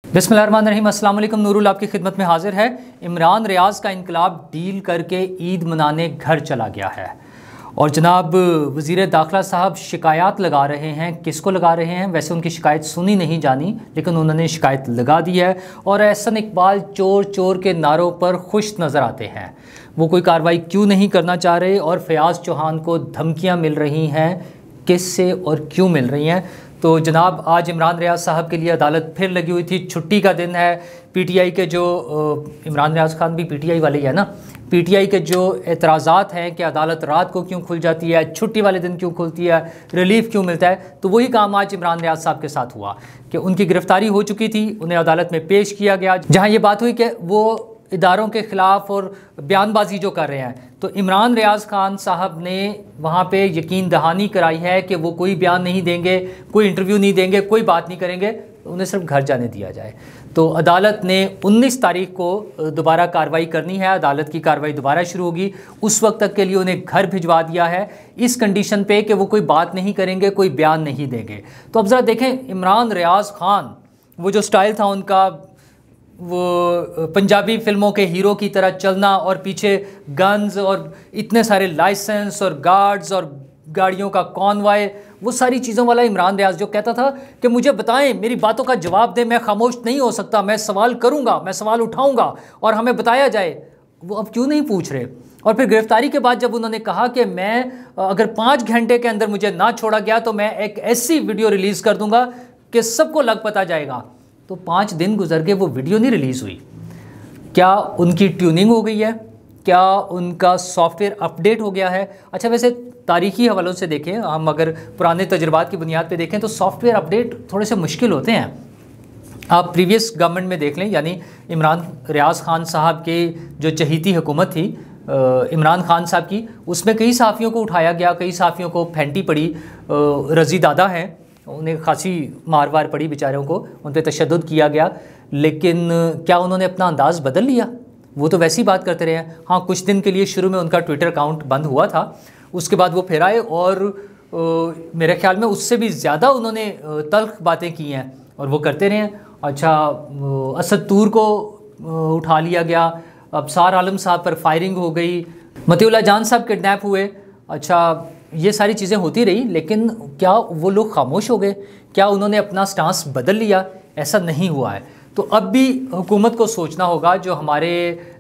बिस्मिल्लाहिर्रहमानिर्रहीम, अस्सलाम वालेकुम। नूरुल आपकी खिदमत में हाजिर है। इमरान रियाज का इनकलाब डील करके ईद मनाने घर चला गया है और जनाब वज़ीर दाखिला साहब शिकायत लगा रहे हैं। किसको लगा रहे हैं? वैसे उनकी शिकायत सुनी नहीं जानी, लेकिन उन्होंने शिकायत लगा दी है और एहसन इकबाल चोर चोर के नारों पर खुश नज़र आते हैं। वो कोई कार्रवाई क्यों नहीं करना चाह रहे और फयाज़ चौहान को धमकियाँ मिल रही हैं, किससे और क्यों मिल रही हैं? तो जनाब आज इमरान रियाज साहब के लिए अदालत फिर लगी हुई थी। छुट्टी का दिन है। पीटीआई के जो इमरान रियाज खान भी पीटीआई वाले ही है ना, पीटीआई के जो एतराज़ात हैं कि अदालत रात को क्यों खुल जाती है, छुट्टी वाले दिन क्यों खुलती है, रिलीफ क्यों मिलता है, तो वही काम आज इमरान रियाज साहब के साथ हुआ कि उनकी गिरफ्तारी हो चुकी थी, उन्हें अदालत में पेश किया गया, जहाँ ये बात हुई कि वो इदारों के ख़िलाफ़ और बयानबाजी जो कर रहे हैं। तो इमरान रियाज खान साहब ने वहाँ पे यकीन दहानी कराई है कि वो कोई बयान नहीं देंगे, कोई इंटरव्यू नहीं देंगे, कोई बात नहीं करेंगे, उन्हें सिर्फ घर जाने दिया जाए। तो अदालत ने 19 तारीख को दोबारा कार्रवाई करनी है। अदालत की कार्रवाई दोबारा शुरू होगी। उस वक्त तक के लिए उन्हें घर भिजवा दिया है इस कंडीशन पे कि वो कोई बात नहीं करेंगे, कोई बयान नहीं देंगे। तो अब ज़रा देखें, इमरान रियाज खान वो जो स्टाइल था उनका, वो पंजाबी फिल्मों के हीरो की तरह चलना और पीछे गन्स और इतने सारे लाइसेंस और गार्ड्स और गाड़ियों का कॉन्वॉय, वो सारी चीज़ों वाला इमरान रियाज जो कहता था कि मुझे बताएं, मेरी बातों का जवाब दें, मैं खामोश नहीं हो सकता, मैं सवाल करूंगा, मैं सवाल उठाऊंगा और हमें बताया जाए, वो अब क्यों नहीं पूछ रहे? और फिर गिरफ्तारी के बाद जब उन्होंने कहा कि मैं अगर 5 घंटे के अंदर मुझे ना छोड़ा गया तो मैं एक ऐसी वीडियो रिलीज़ कर दूंगा कि सबको लग पता जाएगा, तो 5 दिन गुजर के वो वीडियो नहीं रिलीज़ हुई। क्या उनकी ट्यूनिंग हो गई है? क्या उनका सॉफ्टवेयर अपडेट हो गया है? अच्छा, वैसे तारीखी हवालों से देखें, हम अगर पुराने तजुर्बात की बुनियाद पे देखें तो सॉफ्टवेयर अपडेट थोड़े से मुश्किल होते हैं। आप प्रीवियस गवर्नमेंट में देख लें, यानी इमरान रियाज खान साहब के जो चहीती हुकूमत थी इमरान खान साहब की, उसमें कई सहाफ़ियों को उठाया गया, कई सहाफ़ियों को फेंटी पड़ी। रज़ी दादा हैं, उन्हें खासी मार वार पड़ी बेचारों को, उन पर तशद्दुद किया गया, लेकिन क्या उन्होंने अपना अंदाज़ बदल लिया? वो तो वैसी बात करते रहे हैं। हाँ, कुछ दिन के लिए शुरू में उनका ट्विटर अकाउंट बंद हुआ था, उसके बाद वो फिर आए और मेरे ख्याल में उससे भी ज़्यादा उन्होंने तल्ख बातें की हैं और वो करते रहे हैं। अच्छा, असद तूर को उठा लिया गया, अबसार आलम साहब पर फायरिंग हो गई, मतीउल्लाह जान साहब किडनैप हुए। अच्छा, ये सारी चीज़ें होती रही, लेकिन क्या वो लोग खामोश हो गए? क्या उन्होंने अपना स्टांस बदल लिया? ऐसा नहीं हुआ है। तो अब भी हुकूमत को सोचना होगा, जो हमारे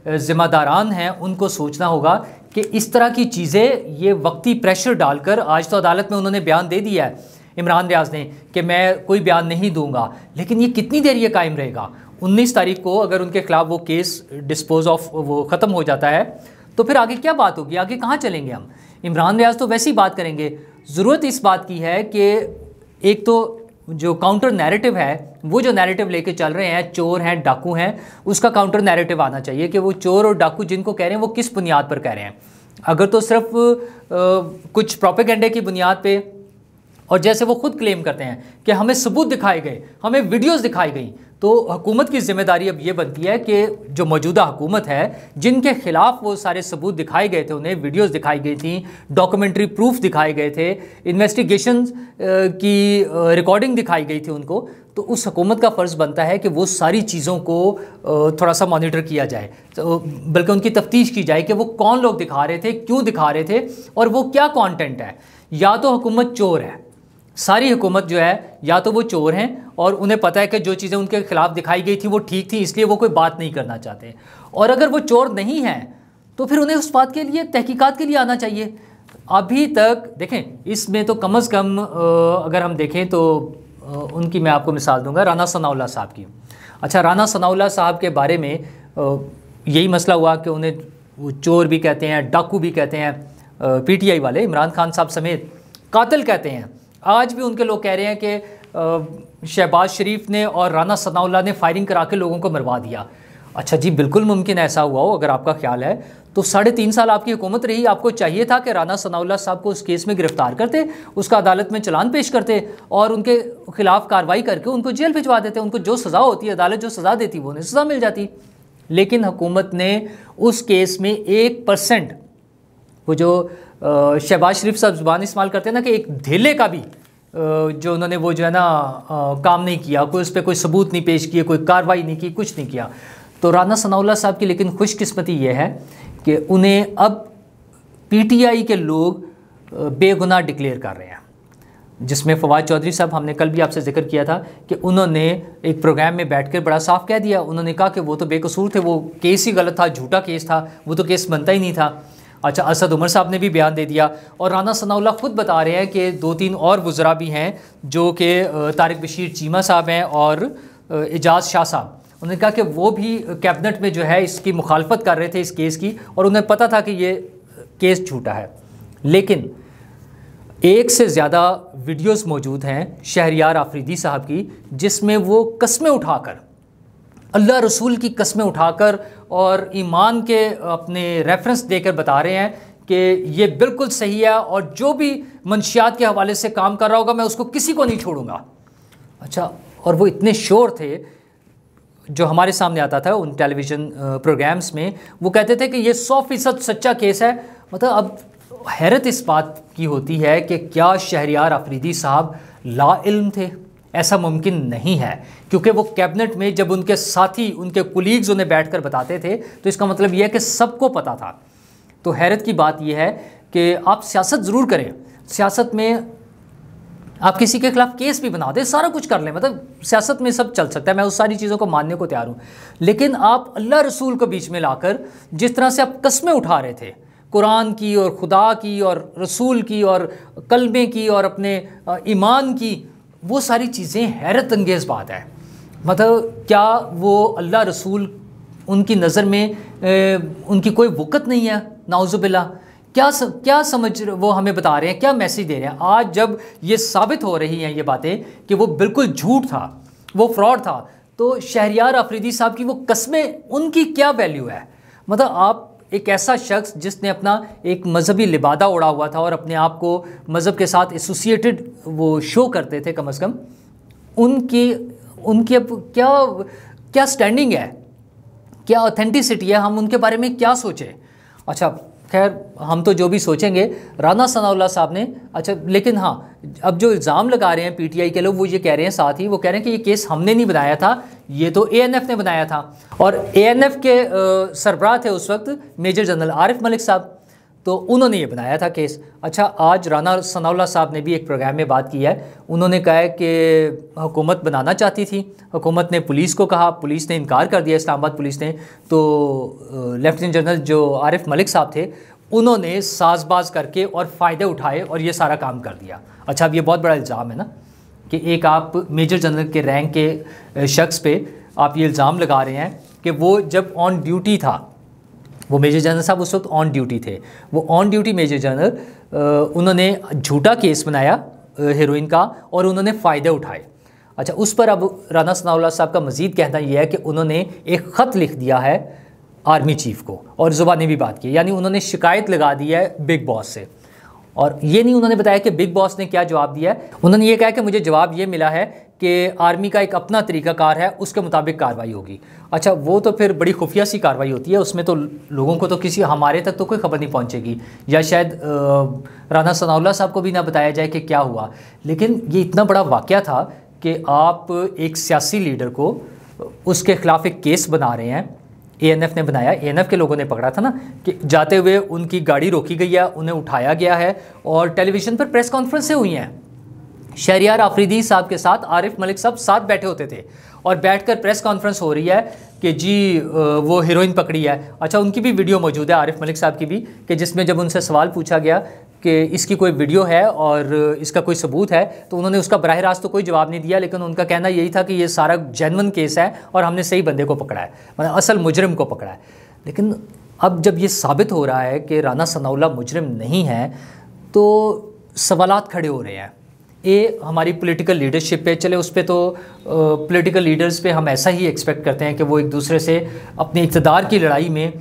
ज़िम्मेदारान हैं उनको सोचना होगा कि इस तरह की चीज़ें ये वक्ती प्रेशर डालकर, आज तो अदालत में उन्होंने बयान दे दिया है इमरान रियाज ने कि मैं कोई बयान नहीं दूंगा, लेकिन ये कितनी देर ये कायम रहेगा? 19 तारीख को अगर उनके खिलाफ वो केस डिस्पोज ऑफ वो ख़त्म हो जाता है तो फिर आगे क्या बात होगी? आगे कहाँ चलेंगे हम? इमरान रियाज तो वैसी बात करेंगे। ज़रूरत इस बात की है कि एक तो जो काउंटर नैरेटिव है, वो जो नैरेटिव लेके चल रहे हैं, चोर हैं, डाकू हैं, उसका काउंटर नैरेटिव आना चाहिए कि वो चोर और डाकू जिनको कह रहे हैं वो किस बुनियाद पर कह रहे हैं। अगर तो सिर्फ कुछ प्रोपेगेंडे की बुनियाद पे, और जैसे वो खुद क्लेम करते हैं कि हमें सबूत दिखाए गए, हमें वीडियोस दिखाई गई, तो हुकूमत की जिम्मेदारी अब ये बनती है कि जो मौजूदा हुकूमत है, जिनके खिलाफ वो सारे सबूत दिखाए गए थे, उन्हें वीडियोस दिखाई गई थी, डॉक्यूमेंट्री प्रूफ दिखाए गए थे, इन्वेस्टिगेशन की रिकॉर्डिंग दिखाई गई थी उनको, तो उस हुकूमत का फ़र्ज़ बनता है कि वो सारी चीज़ों को थोड़ा सा मॉनिटर किया जाए, तो बल्कि उनकी तफ्तीश की जाए कि वो कौन लोग दिखा रहे थे, क्यों दिखा रहे थे और वो क्या कॉन्टेंट है। या तो हुकूमत चोर है, सारी हुकूमत जो है, या तो वो चोर हैं और उन्हें पता है कि जो चीज़ें उनके खिलाफ दिखाई गई थी वो ठीक थी, इसलिए वो कोई बात नहीं करना चाहते, और अगर वो चोर नहीं हैं तो फिर उन्हें उस बात के लिए तहकीकात के लिए आना चाहिए। अभी तक देखें, इसमें तो कम अज़ कम अगर हम देखें तो उनकी मैं आपको मिसाल दूंगा, राना सनाउल्लाह साहब की। अच्छा, राना सनाउल्लाह साहब के बारे में यही मसला हुआ कि उन्हें वो चोर भी कहते हैं, डाकू भी कहते हैं, पीटीआई वाले इमरान खान साहब समेत कातिल कहते हैं। आज भी उनके लोग कह रहे हैं कि शहबाज शरीफ ने और राना सनाउल्लाह ने फायरिंग करा के लोगों को मरवा दिया। अच्छा जी, बिल्कुल मुमकिन ऐसा हुआ हो, अगर आपका ख्याल है तो 3.5 साल आपकी हुकूमत रही, आपको चाहिए था कि राना सनाउल्लाह साहब को उस केस में गिरफ्तार करते, उसका अदालत में चलान पेश करते और उनके खिलाफ कार्रवाई करके उनको जेल भिजवा देते। उनको जो सज़ा होती है, अदालत जो सज़ा देती, वो उन्हें सज़ा मिल जाती। लेकिन हुकूमत ने उस केस में 1%, वो जो शहबाज शरीफ साहब ज़ुबान इस्तेमाल करते हैं ना कि एक धेले का भी जो उन्होंने वो जो है ना काम नहीं किया, कोई उस पर कोई सबूत नहीं पेश किए, कोई कार्रवाई नहीं की, कुछ नहीं किया। तो राना सनाउल्लाह साहब की लेकिन खुशकिस्मती ये है कि उन्हें अब पीटीआई के लोग बेगुनाह डिक्लेयर कर रहे हैं, जिसमें फवाद चौधरी साहब, हमने कल भी आपसे जिक्र किया था कि उन्होंने एक प्रोग्राम में बैठकर बड़ा साफ कह दिया। उन्होंने कहा कि वो तो बेकसूर थे, वो केस ही गलत था, झूठा केस था, वो तो केस बनता ही नहीं था। अच्छा, असद उमर साहब ने भी बयान दे दिया और राना सनाउल्लाह खुद बता रहे हैं कि 2-3 और वज़रा भी हैं जो कि तारिक बशीर चीमा साहब हैं और एजाज शाह साहब। उन्होंने कहा कि वो भी कैबिनेट में जो है इसकी मुखालफत कर रहे थे इस केस की, और उन्हें पता था कि ये केस झूठा है। लेकिन एक से ज़्यादा वीडियोस मौजूद हैं शहरयार आफरीदी साहब की, जिसमें वो कस्में उठाकर, अल्लाह रसूल की कस्में उठाकर और ईमान के अपने रेफरेंस देकर बता रहे हैं कि ये बिल्कुल सही है और जो भी मंशियात के हवाले से काम कर रहा होगा मैं उसको किसी को नहीं छोड़ूंगा। अच्छा, और वो इतने श्योर थे, जो हमारे सामने आता था उन टेलीविज़न प्रोग्राम्स में, वो कहते थे कि ये 100% सच्चा केस है। मतलब अब हैरत इस बात की होती है कि क्या शहरयार आफरीदी साहब लाइल्म थे? ऐसा मुमकिन नहीं है, क्योंकि वो कैबिनेट में जब उनके साथी, उनके कुलीग्स उन्हें बैठकर बताते थे तो इसका मतलब यह है कि सबको पता था। तो हैरत की बात यह है कि आप सियासत ज़रूर करें, सियासत में आप किसी के खिलाफ केस भी बना दें, सारा कुछ कर लें, मतलब सियासत में सब चल सकता है, मैं उस सारी चीज़ों को मानने को तैयार हूँ। लेकिन आप अल्लाह रसूल को बीच में लाकर जिस तरह से आप कस्में उठा रहे थे, कुरान की और खुदा की और रसूल की और कलमे की और अपने ईमान की, वो सारी चीज़ें हैरत अंगेज़ बात है। मतलब क्या वो अल्लाह रसूल, उनकी नज़र में उनकी कोई वक़्त नहीं है? नाउज़ुबिल्लाह, क्या समझ वो हमें बता रहे हैं, क्या मैसेज दे रहे हैं? आज जब ये साबित हो रही हैं ये बातें कि वो बिल्कुल झूठ था, वो फ्रॉड था, तो शहरयार आफरीदी साहब की वो कस्में, उनकी क्या वैल्यू है? मतलब आप एक ऐसा शख्स जिसने अपना एक मजहबी लिबादा उड़ा हुआ था और अपने आप को मज़हब के साथ एसोसिएटेड वो शो करते थे, कम अज़ कम उनकी अब क्या स्टैंडिंग है, क्या ऑथेंटिसिटी है, हम उनके बारे में क्या सोचें? अच्छा, खैर हम तो जो भी सोचेंगे, राना सनाउल्लाह साहब ने, अच्छा, लेकिन हाँ, अब जो इल्ज़ाम लगा रहे हैं पीटीआई के लोग, वो ये कह रहे हैं, साथ ही वो कह रहे हैं कि ये केस हमने नहीं बनाया था, ये तो एएनएफ ने बनाया था। और एएनएफ के सरबराह थे उस वक्त मेजर जनरल आरिफ मलिक साहब, तो उन्होंने ये बनाया था केस। अच्छा, आज राना सनाउल्लाह साहब ने भी एक प्रोग्राम में बात की है। उन्होंने कहा है कि हुकूमत बनाना चाहती थी, हुकूमत ने पुलिस को कहा, पुलिस ने इनकार कर दिया, इस्लामाबाद पुलिस ने। तो लेफ्टिनेंट जनरल जो आरिफ मलिक साहब थे, उन्होंने साजबाज करके और फ़ायदे उठाए और ये सारा काम कर दिया। अच्छा, अब ये बहुत बड़ा इल्ज़ाम है ना कि एक आप मेजर जनरल के रैंक के शख्स पे आप ये इल्ज़ाम लगा रहे हैं कि वो जब ऑन ड्यूटी था, वो मेजर जनरल साहब उस वक्त ऑन ड्यूटी थे, वो ऑन ड्यूटी मेजर जनरल, उन्होंने झूठा केस बनाया हेरोइन का और उन्होंने फ़ायदे उठाए। अच्छा, उस पर अब राना सनाउल्लाह साहब का मज़ीद कहना यह है कि उन्होंने एक ख़त लिख दिया है आर्मी चीफ़ को और ज़ुबानी भी बात की, यानी उन्होंने शिकायत लगा दी है बिग बॉस से। और ये नहीं उन्होंने बताया कि बिग बॉस ने क्या जवाब दिया है, उन्होंने ये कहा कि मुझे जवाब ये मिला है कि आर्मी का एक अपना तरीक़ाकार है, उसके मुताबिक कार्रवाई होगी। अच्छा, वो तो फिर बड़ी खुफिया सी कार्रवाई होती है, उसमें तो लोगों को तो किसी, हमारे तक तो कोई खबर नहीं पहुंचेगी, या शायद राना सनाउल्लाह साहब को भी ना बताया जाए कि क्या हुआ। लेकिन ये इतना बड़ा वाक़या था कि आप एक सियासी लीडर को, उसके ख़िलाफ़ एक केस बना रहे हैं, एएनएफ ने बनाया, एएनएफ के लोगों ने पकड़ा था ना कि जाते हुए उनकी गाड़ी रोकी गई है, उन्हें उठाया गया है और टेलीविज़न पर प्रेस कॉन्फ्रेंसें हुई हैं। शहरयार आफरीदी साहब के साथ आरिफ मलिक साहब साथ बैठे होते थे और बैठकर प्रेस कॉन्फ्रेंस हो रही है कि जी वो हीरोइन पकड़ी है। अच्छा, उनकी भी वीडियो मौजूद है, आरिफ मलिक साहब की भी, कि जिसमें जब उनसे सवाल पूछा गया कि इसकी कोई वीडियो है और इसका कोई सबूत है, तो उन्होंने उसका बराह रास्त तो कोई जवाब नहीं दिया, लेकिन उनका कहना यही था कि ये सारा जेन्युइन केस है और हमने सही बंदे को पकड़ा है, मतलब असल मुजरिम को पकड़ा है। लेकिन अब जब ये साबित हो रहा है कि राना सनाउल्लाह मुजरिम नहीं है, तो सवालात खड़े हो रहे हैं। हमारी पॉलिटिकल लीडरशिप पे, चले उस पर तो पॉलिटिकल लीडर्स पे हम ऐसा ही एक्सपेक्ट करते हैं कि वो एक दूसरे से अपने इक़्तिदार की लड़ाई में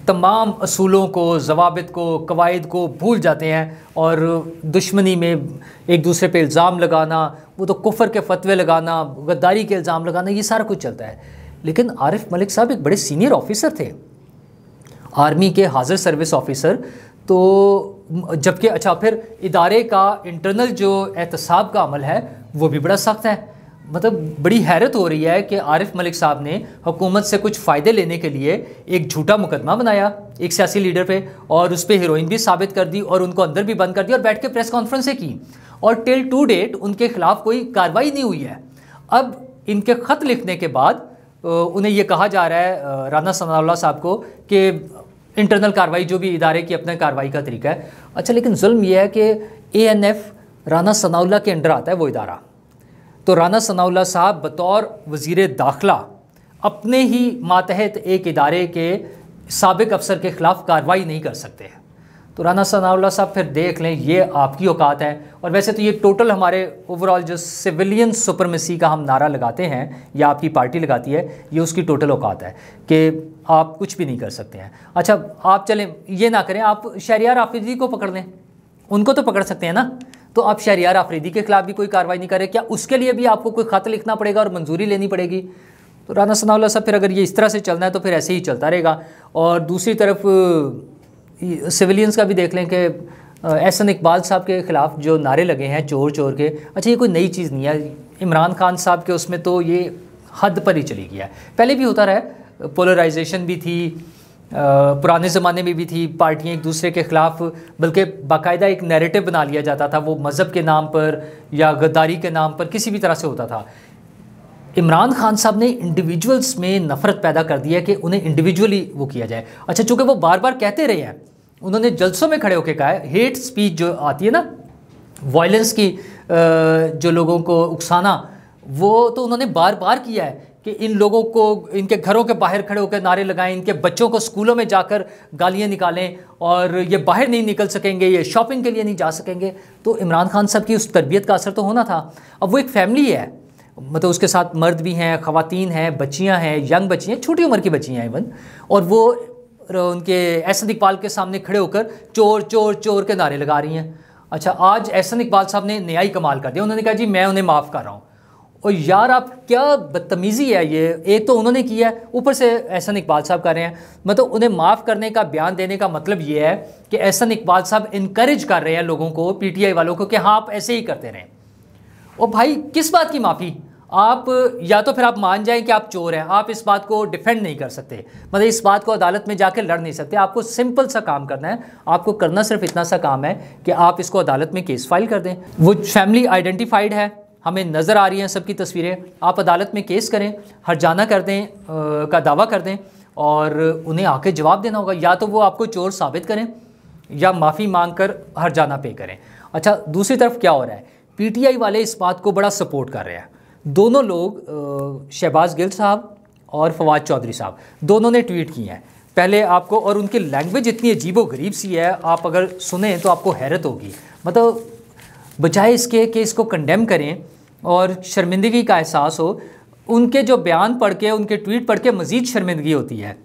तमाम असूलों को, ज़वाबित को, कवायद को भूल जाते हैं और दुश्मनी में एक दूसरे पे इल्ज़ाम लगाना, वो तो कुफर के फतवे लगाना, गद्दारी के इल्ज़ाम लगाना, ये सारा कुछ चलता है। लेकिन आरिफ मलिक साहब एक बड़े सीनियर ऑफिसर थे, आर्मी के हाज़िर सर्विस ऑफिसर, तो जबकि अच्छा फिर इदारे का इंटरनल जो एहतसाब का अमल है वो भी बड़ा सख्त है। मतलब बड़ी हैरत हो रही है कि आरिफ मलिक साहब ने हुकूमत से कुछ फ़ायदे लेने के लिए एक झूठा मुकदमा बनाया एक सियासी लीडर पे, और उस पर हीरोइन भी साबित कर दी और उनको अंदर भी बंद कर दिया और बैठ के प्रेस कॉन्फ्रेंसें की, और टिल टू डेट उनके खिलाफ कोई कार्रवाई नहीं हुई है। अब इनके ख़त लिखने के बाद उन्हें यह कहा जा रहा है राना सनाउल्लाह साहब को कि इंटरनल कार्रवाई जो भी इदारे की अपने कार्रवाई का तरीका है। अच्छा, लेकिन जुल्म यह है कि ANF राना सनाउल्लाह के अंडर आता है वो इदारा, तो राना सनाउल्लाह साहब बतौर वज़ीर दाखिला अपने ही मातहत एक इदारे के साबिक अफसर के ख़िलाफ़ कार्रवाई नहीं कर सकते। तो राना सनाउल्लाह साहब फिर देख लें, ये आपकी औकात है। और वैसे तो ये टोटल हमारे ओवरऑल जो सिविलियन सुपरमेसी का हम नारा लगाते हैं या आपकी पार्टी लगाती है, ये उसकी टोटल औकात है कि आप कुछ भी नहीं कर सकते हैं। अच्छा, आप चलें ये ना करें, आप शहरियार आफरीदी को पकड़ लें, उनको तो पकड़ सकते हैं ना, तो आप शहरियार आफरीदी के खिलाफ भी कोई कार्रवाई नहीं करें, क्या उसके लिए भी आपको कोई ख़त लिखना पड़ेगा और मंजूरी लेनी पड़ेगी? तो राना सनाउल्लाह साहब फिर अगर ये इस तरह से चलना है तो फिर ऐसे ही चलता रहेगा। और दूसरी तरफ सिविलियंस का भी देख लें कि एहसन इकबाल साहब के ख़िलाफ़ जो नारे लगे हैं चोर चोर के, अच्छा ये कोई नई चीज़ नहीं है। इमरान खान साहब के उसमें तो ये हद पर ही चली गया है, पहले भी होता रहा, पोलराइजेशन भी थी, पुराने ज़माने में भी थी, पार्टियां एक दूसरे के ख़िलाफ़, बल्कि बाकायदा एक नैरेटिव बना लिया जाता था, वो मज़हब के नाम पर या गद्दारी के नाम पर किसी भी तरह से होता था। इमरान खान साहब ने इंडिविजुअल्स में नफ़रत पैदा कर दी है कि उन्हें इंडिविजुअली वो किया जाए। अच्छा, चूँकि वो बार बार कहते रहे हैं, उन्होंने जलसों में खड़े होकर कहा है, हेट स्पीच जो आती है ना, वायलेंस की जो लोगों को उकसाना, वो तो उन्होंने बार बार किया है कि इन लोगों को इनके घरों के बाहर खड़े होकर नारे लगाएं, इनके बच्चों को स्कूलों में जाकर गालियां निकालें और ये बाहर नहीं निकल सकेंगे, ये शॉपिंग के लिए नहीं जा सकेंगे। तो इमरान खान साहब की उस तरबियत का असर तो होना था। अब वो एक फैमिली है, मतलब उसके साथ मर्द भी हैं, ख़वातीन हैं, बच्चियां हैं, यंग बच्चियां, छोटी उम्र की बच्चियां हैं इवन, और वो उनके एहसन इकबाल के सामने खड़े होकर चोर चोर चोर के नारे लगा रही हैं। अच्छा, आज एहसन इकबाल साहब ने नया ही कमाल कर दिया, उन्होंने कहा जी मैं उन्हें माफ़ कर रहा हूँ। और यार आप क्या बदतमीज़ी है ये, एक तो उन्होंने किया है, ऊपर से एहसन इकबाल साहब कर रहे हैं। मतलब उन्हें माफ़ करने का बयान देने का मतलब ये है कि एहसन इकबाल साहब इनकरेज कर रहे हैं लोगों को, PTI वालों को, कि हाँ आप ऐसे ही करते रहें। और भाई किस बात की माफ़ी? आप या तो फिर आप मान जाएं कि आप चोर हैं, आप इस बात को डिफेंड नहीं कर सकते, मतलब इस बात को अदालत में जाकर लड़ नहीं सकते। आपको सिंपल सा काम करना है, आपको करना सिर्फ इतना सा काम है कि आप इसको अदालत में केस फाइल कर दें। वो फैमिली आइडेंटिफाइड है, हमें नज़र आ रही हैं सबकी तस्वीरें, आप अदालत में केस करें, हर्जाना कर दें का दावा कर दें और उन्हें आके जवाब देना होगा। या तो वो आपको चोर साबित करें या माफ़ी मांग कर हर्जाना पे करें। अच्छा, दूसरी तरफ क्या हो रहा है, PTI वाले इस बात को बड़ा सपोर्ट कर रहे हैं। दोनों लोग शहबाज गिल साहब और फवाद चौधरी साहब दोनों ने ट्वीट किए हैं पहले आपको, और उनकी लैंग्वेज इतनी अजीबो गरीब सी है, आप अगर सुने तो आपको हैरत होगी। मतलब बजाय इसके कि इसको कंडेम करें और शर्मिंदगी का एहसास हो, उनके जो बयान पढ़ के, उनके ट्वीट पढ़ के मज़ीद शर्मिंदगी होती है।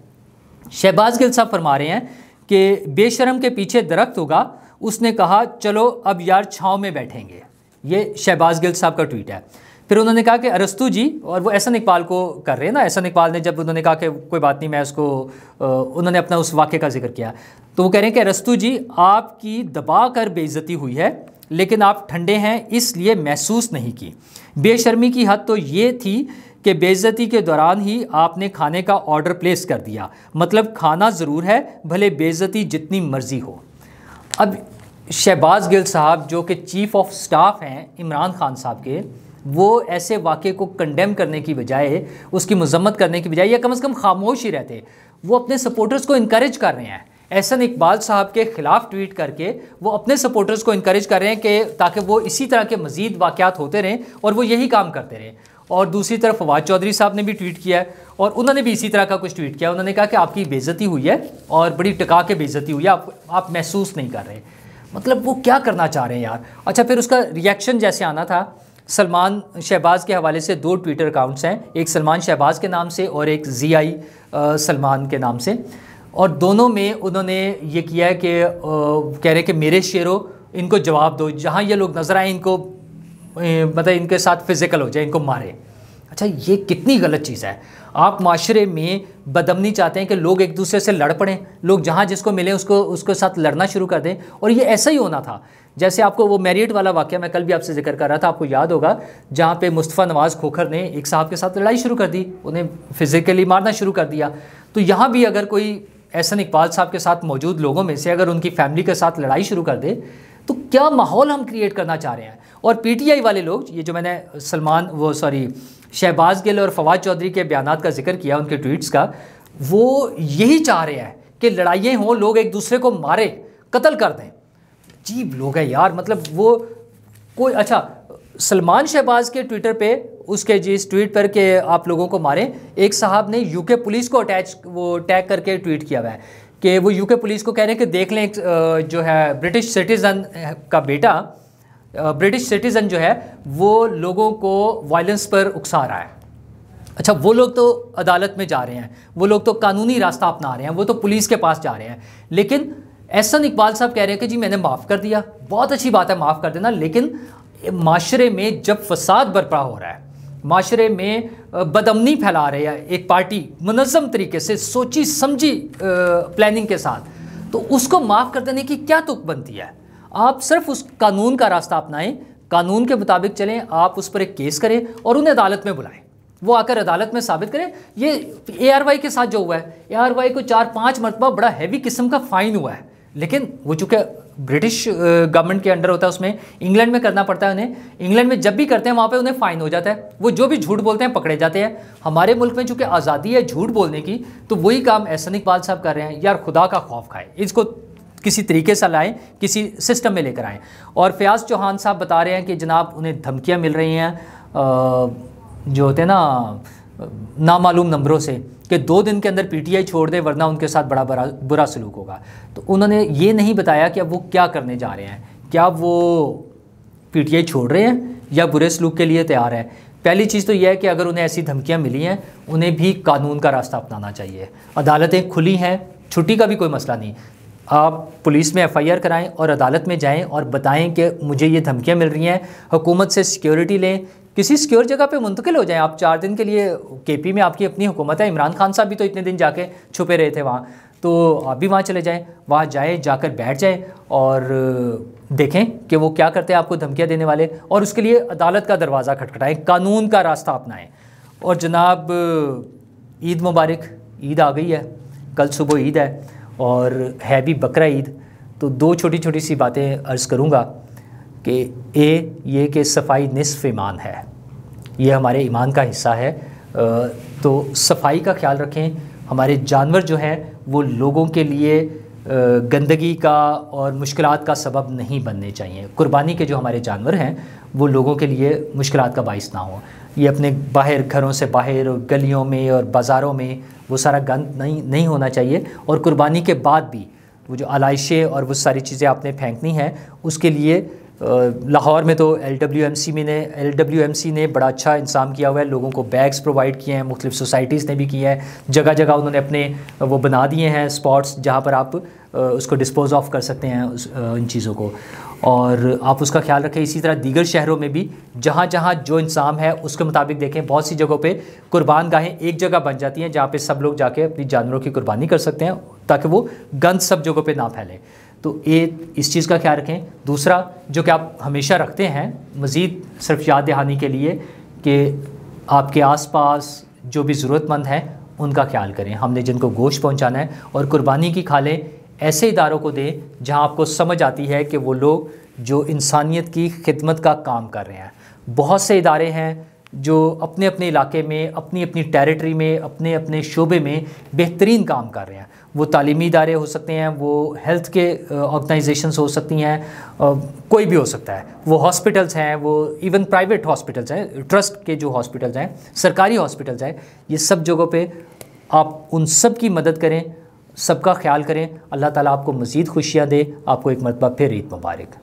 शहबाज गिल साहब फरमा रहे हैं कि बेशरम के पीछे दरख्त होगा, उसने कहा चलो अब यार छाँव में बैठेंगे। ये शहबाज गिल साहब का ट्वीट है। फिर उन्होंने कहा कि अरस्तु जी, और वो एहसन इकबाल को कर रहे हैं ना, एहसन इकबाल ने जब उन्होंने कहा कि कोई बात नहीं मैं उसको, उन्होंने अपना उस वाक़े का जिक्र किया, तो वो कह रहे हैं कि अरस्तु जी आपकी दबा कर बेइज्जती हुई है, लेकिन आप ठंडे हैं इसलिए महसूस नहीं की। बेशर्मी की हद तो ये थी कि बेइज्जती के दौरान ही आपने खाने का ऑर्डर प्लेस कर दिया, मतलब खाना ज़रूर है भले बेइज्जती जितनी मर्जी हो। अब शहबाज गिल साहब जो कि चीफ़ ऑफ स्टाफ हैं इमरान खान साहब के, वो ऐसे वाक़े को कंडेम करने की बजाय, उसकी मजम्मत करने की बजाय, या कम से कम खामोश ही रहते, वो अपने सपोर्टर्स को इनकरेज कर रहे हैं। एहसन इकबाल साहब के ख़िलाफ़ ट्वीट करके वो अपने सपोर्टर्स को इनकरेज कर रहे हैं कि ताकि वो इसी तरह के मज़ीद वाक़यात होते रहें और वो यही काम करते रहें। और दूसरी तरफ फवाद चौधरी साहब ने भी ट्वीट किया है और उन्होंने भी इसी तरह का कुछ ट्वीट किया। उन्होंने कहा कि आपकी बेइज्जती हुई है और बड़ी टिका के बेइज्जती हुई है, आप महसूस नहीं कर रहे। मतलब वो क्या करना चाह रहे हैं यार। अच्छा, फिर उसका रिएक्शन जैसे आना था, सलमान शहबाज के हवाले से 2 ट्विटर अकाउंट्स हैं, एक सलमान शहबाज के नाम से और एक ZI सलमान के नाम से, और दोनों में उन्होंने ये किया है कि कह रहे कि मेरे शेरों इनको जवाब दो, जहाँ ये लोग नज़र आए इनको मतलब इनके साथ फिज़िकल हो जाए, इनको मारे। अच्छा, ये कितनी गलत चीज़ है। आप माशरे में बदअमनी चाहते हैं कि लोग एक दूसरे से लड़ पड़ें, लोग जहाँ जिसको मिले उसके साथ लड़ना शुरू कर दें, और ये ऐसा ही होना था। जैसे आपको वो मैरियट वाला वाक़या मैं कल भी आपसे जिक्र कर रहा था, आपको याद होगा, जहाँ पे मुस्तफ़ा नवाज़ खोखर ने एक साहब के साथ लड़ाई शुरू कर दी, उन्हें फिज़िकली मारना शुरू कर दिया। तो यहाँ भी अगर कोई एहसन इकबाल साहब के साथ मौजूद लोगों में से अगर उनकी फैमिली के साथ लड़ाई शुरू कर दे, तो क्या माहौल हम क्रिएट करना चाह रहे हैं। और पीटीआई वाले लोग, ये जो मैंने शहबाज गिल और फवाद चौधरी के बयानात का जिक्र किया, उनके ट्वीट्स का, वो यही चाह रहे हैं कि लड़ाइयाँ हों, लोग एक दूसरे को मारे, कत्ल कर दें। अजीब लोग हैं यार, मतलब वो कोई, अच्छा सलमान शहबाज के ट्विटर पे उसके जिस ट्वीट पर के आप लोगों को मारें, एक साहब ने यूके पुलिस को टैग करके ट्वीट किया हुआ है कि वो यूके पुलिस को कह रहे हैं कि देख लें, जो है ब्रिटिश सिटीज़न का बेटा, ब्रिटिश सिटीज़न जो है वो लोगों को वायलेंस पर उकसा रहा है। अच्छा, वो लोग तो अदालत में जा रहे हैं, वो लोग तो कानूनी रास्ता अपना रहे हैं, वो तो पुलिस के पास जा रहे हैं, लेकिन एहसन इकबाल साहब कह रहे हैं कि जी मैंने माफ़ कर दिया। बहुत अच्छी बात है, माफ़ कर देना, लेकिन माशरे में जब फसाद बर्पा हो रहा है, माशरे में बदअमनी फैला रहे हैं एक पार्टी मुनज़्ज़म तरीके से, सोची समझी प्लानिंग के साथ, तो उसको माफ़ कर देने की क्या तुक बनती है। आप सिर्फ उस कानून का रास्ता अपनाएं, कानून के मुताबिक चलें, आप उस पर एक केस करें और उन्हें अदालत में बुलाएं, वो आकर अदालत में साबित करें। ये ARY के साथ जो हुआ है, ARY को 4-5 मरतबा बड़ा हैवी किस्म का फ़ाइन हुआ है, लेकिन वो चूँकि ब्रिटिश गवर्नमेंट के अंडर होता है, उसमें इंग्लैंड में करना पड़ता है उन्हें। इंग्लैंड में जब भी करते हैं वहाँ पे उन्हें फ़ाइन हो जाता है, वो जो भी झूठ बोलते हैं पकड़े जाते हैं। हमारे मुल्क में चूँकि आज़ादी है झूठ बोलने की, तो वही काम एहसन इकबाल साहब कर रहे हैं। यार खुदा का खौफ खाए, इसको किसी तरीके से लाएं, किसी सिस्टम में लेकर आएँ। और फयाज़ चौहान साहब बता रहे हैं कि जनाब उन्हें धमकियाँ मिल रही हैं जो होते हैं ना नामालूम नंबरों से, कि 2 दिन के अंदर PTI छोड़ दे वरना उनके साथ बड़ा बुरा सलूक होगा। तो उन्होंने ये नहीं बताया कि अब वो क्या करने जा रहे हैं, क्या वो PTI छोड़ रहे हैं या बुरे सलूक के लिए तैयार है। पहली चीज़ तो यह है कि अगर उन्हें ऐसी धमकियां मिली हैं, उन्हें भी कानून का रास्ता अपनाना चाहिए। अदालतें खुली हैं, छुट्टी का भी कोई मसला नहीं। आप पुलिस में FIR कराएं और अदालत में जाएं और बताएं कि मुझे ये धमकियां मिल रही हैं, हुकूमत से सिक्योरिटी लें, किसी सिक्योर जगह पे मुंतकिल हो जाएं। आप 4 दिन के लिए KP में आपकी अपनी हुकूमत है, इमरान खान साहब भी तो इतने दिन जाके छुपे रहे थे वहाँ, तो आप भी वहाँ चले जाएं, वहाँ जाएं, जाकर बैठ जाएं और देखें कि वो क्या करते हैं आपको धमकियाँ देने वाले, और उसके लिए अदालत का दरवाज़ा खटखटाएं, कानून का रास्ता अपनाएं। और जनाब ईद मुबारक, ईद आ गई है, कल सुबह ईद है और है भी बकरा ईद। तो 2 छोटी छोटी सी बातें अर्ज़ करूँगा कि ये कि सफाई निस्फ़ ईमान है, ये हमारे ईमान का हिस्सा है। तो सफाई का ख्याल रखें। हमारे जानवर जो हैं वो लोगों के लिए गंदगी का और मुश्किलात का सबब नहीं बनने चाहिए। कुर्बानी के जो हमारे जानवर हैं वो लोगों के लिए मुश्किलात का बाइस ना हो। ये अपने बाहर, घरों से बाहर, गलियों में और बाज़ारों में वो सारा गंद नहीं होना चाहिए। और कुर्बानी के बाद भी वो जो आलाइशें और वो सारी चीज़ें आपने फेंकनी हैं, उसके लिए लाहौर में तो LWMC ने बड़ा अच्छा इंतज़ाम किया हुआ है, लोगों को बैग्स प्रोवाइड किए हैं, मुख्तलिफ सोसाइटीज़ ने भी किया है, जगह जगह उन्होंने अपने वो बना दिए हैं स्पॉट्स जहाँ पर आप उसको डिस्पोज ऑफ कर सकते हैं इन चीज़ों को, और आप उसका ख्याल रखें। इसी तरह दीगर शहरों में भी जहाँ जहाँ जो इंतज़ाम है उसके मुताबिक देखें। बहुत सी जगहों पे कुर्बान गाहें एक जगह बन जाती हैं जहाँ पे सब लोग जाके अपनी जानवरों की कुर्बानी कर सकते हैं, ताकि वो गंद सब जगहों पे ना फैले। तो इस चीज़ का ख्याल रखें। दूसरा जो कि आप हमेशा रखते हैं, मज़ीद सिर्फ याद दहानी के लिए, कि आपके आसपास जो भी ज़रूरतमंद हैं उनका ख्याल करें। हमने जिनको गोश्त पहुंचाना है, और कुर्बानी की खालें ऐसे इदारों को दें जहां आपको समझ आती है कि वो लोग जो इंसानियत की खिदमत का काम कर रहे हैं। बहुत से इदारे हैं जो अपने अपने इलाके में, अपनी अपनी टेरिटरी में, अपने अपने शोबे में बेहतरीन काम कर रहे हैं। वो तालीमी इदारे हो सकते हैं, वो हेल्थ के ऑर्गेनाइजेशंस हो सकती हैं, कोई भी हो सकता है, वो हॉस्पिटल्स हैं, वो इवन प्राइवेट हॉस्पिटल्स हैं, ट्रस्ट के जो हॉस्पिटल्स हैं, सरकारी हॉस्पिटल्स हैं, ये सब जगहों पे आप उन सब की मदद करें, सबका ख्याल करें। अल्लाह ताला आपको मज़ीद खुशियाँ दे। आपको एक मरतबा फिर ईद मुबारक।